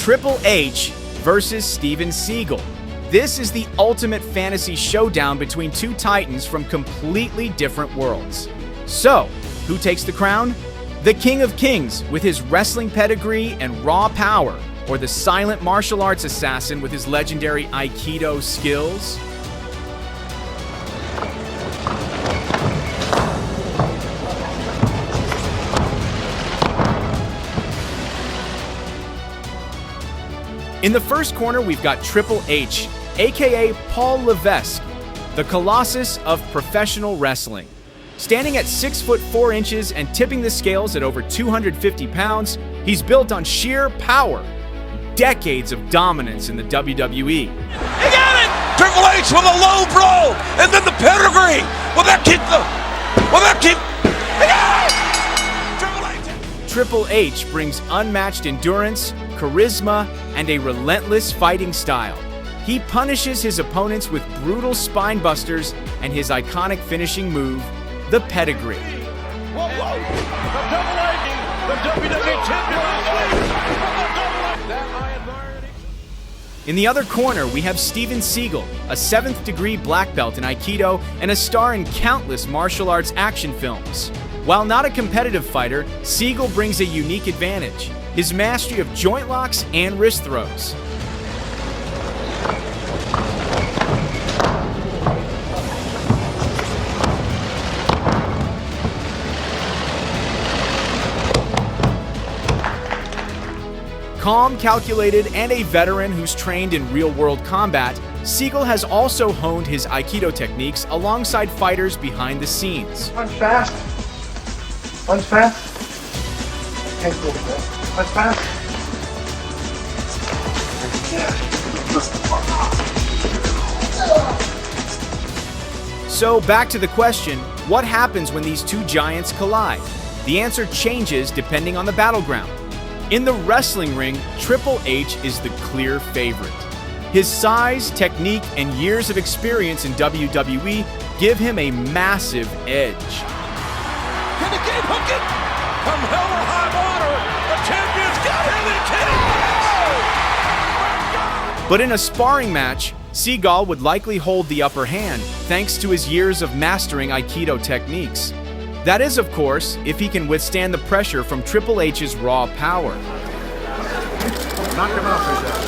Triple H versus Steven Seagal. This is the ultimate fantasy showdown between two titans from completely different worlds. So, who takes the crown? The King of Kings with his wrestling pedigree and raw power, or the silent martial arts assassin with his legendary Aikido skills? In the first corner, we've got Triple H, aka Paul Levesque, the Colossus of professional wrestling. Standing at 6'4" and tipping the scales at over 250 pounds, he's built on sheer power, decades of dominance in the WWE. He got it! Triple H with a low blow, and then the pedigree. Will that keep? He got it! Triple H brings unmatched endurance, charisma, and a relentless fighting style. He punishes his opponents with brutal spine busters and his iconic finishing move, the pedigree. Whoa, whoa! The WWE Champion! In the other corner, we have Steven Seagal, a 7th degree black belt in Aikido and a star in countless martial arts action films. While not a competitive fighter, Seagal brings a unique advantage: his mastery of joint locks and wrist throws. Calm, calculated, and a veteran who's trained in real-world combat, Seagal has also honed his Aikido techniques alongside fighters behind the scenes. Punch fast. Punch fast. Okay, cool. Punch fast. So back to the question, what happens when these two giants collide? The answer changes depending on the battleground. In the wrestling ring, Triple H is the clear favorite. His size, technique, and years of experience in WWE give him a massive edge. Can the game hook it? From hell or high water, the champion's got him, and But in a sparring match, Seagal would likely hold the upper hand thanks to his years of mastering Aikido techniques. That is, of course, if he can withstand the pressure from Triple H's raw power. Knock him out,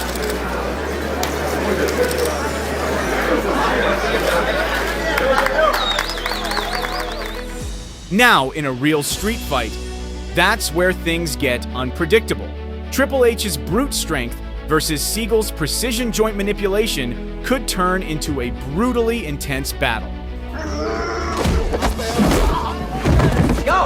Now, in a real street fight, that's where things get unpredictable. Triple H's brute strength versus Seagal's precision joint manipulation could turn into a brutally intense battle. Go!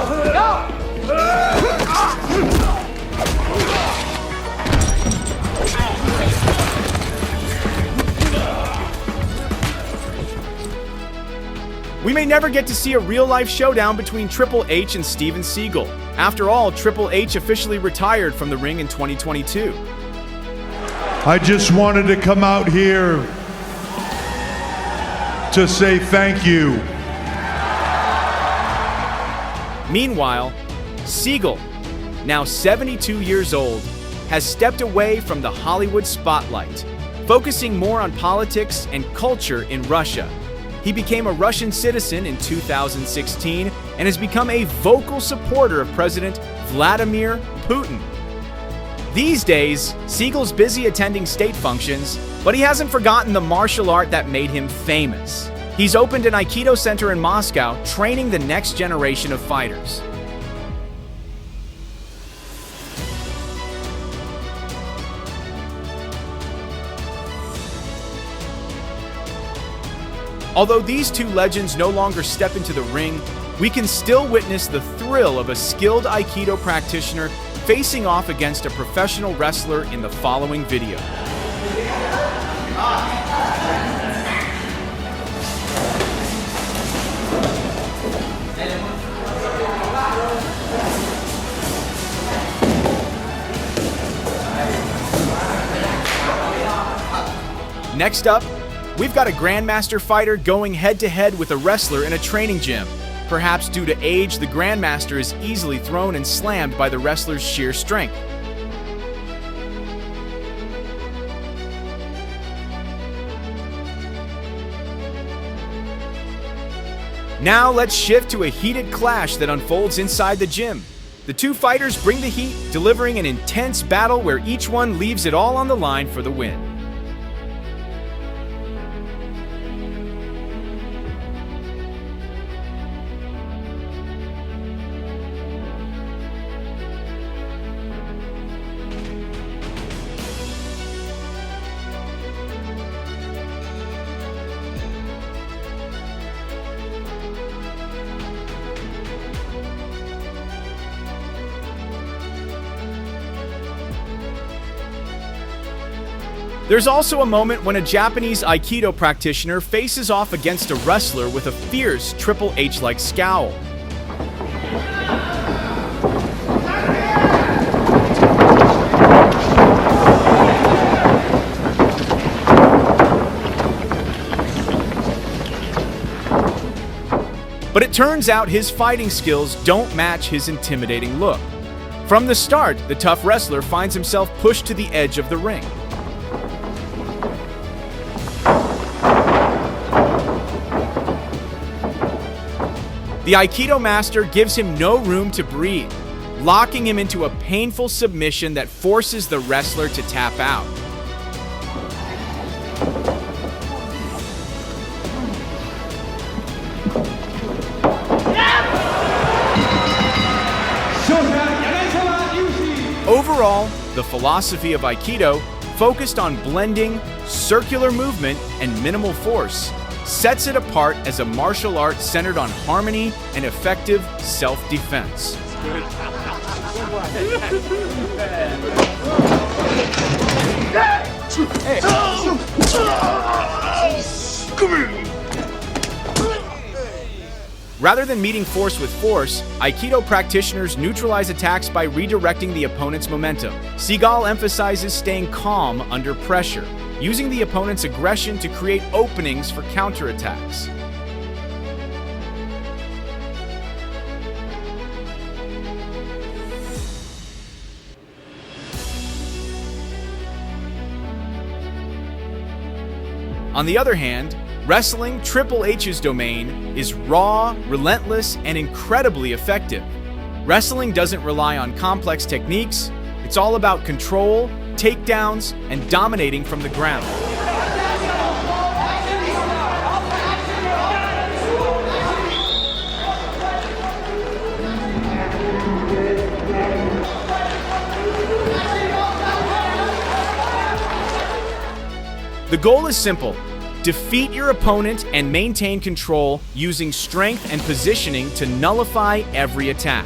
We may never get to see a real-life showdown between Triple H and Steven Seagal. After all, Triple H officially retired from the ring in 2022. I just wanted to come out here to say thank you. Meanwhile, Seagal, now 72 years old, has stepped away from the Hollywood spotlight, focusing more on politics and culture in Russia. He became a Russian citizen in 2016 and has become a vocal supporter of President Vladimir Putin. These days, Seagal's busy attending state functions, but he hasn't forgotten the martial art that made him famous. He's opened an Aikido center in Moscow, training the next generation of fighters. Although these two legends no longer step into the ring, we can still witness the thrill of a skilled Aikido practitioner facing off against a professional wrestler in the following video. Next up, we've got a Grandmaster fighter going head-to-head with a wrestler in a training gym. Perhaps due to age, the Grandmaster is easily thrown and slammed by the wrestler's sheer strength. Now let's shift to a heated clash that unfolds inside the gym. The two fighters bring the heat, delivering an intense battle where each one leaves it all on the line for the win. There's also a moment when a Japanese Aikido practitioner faces off against a wrestler with a fierce Triple H-like scowl. But it turns out his fighting skills don't match his intimidating look. From the start, the tough wrestler finds himself pushed to the edge of the ring. The Aikido master gives him no room to breathe, locking him into a painful submission that forces the wrestler to tap out. Overall, the philosophy of Aikido, focused on blending circular movement and minimal force, sets it apart as a martial art centered on harmony and effective self-defense. Rather than meeting force with force, Aikido practitioners neutralize attacks by redirecting the opponent's momentum. Seagal emphasizes staying calm under pressure, using the opponent's aggression to create openings for counterattacks. On the other hand, wrestling, Triple H's domain, is raw, relentless, and incredibly effective. Wrestling doesn't rely on complex techniques. It's all about control, takedowns, and dominating from the ground. The goal is simple: defeat your opponent and maintain control using strength and positioning to nullify every attack.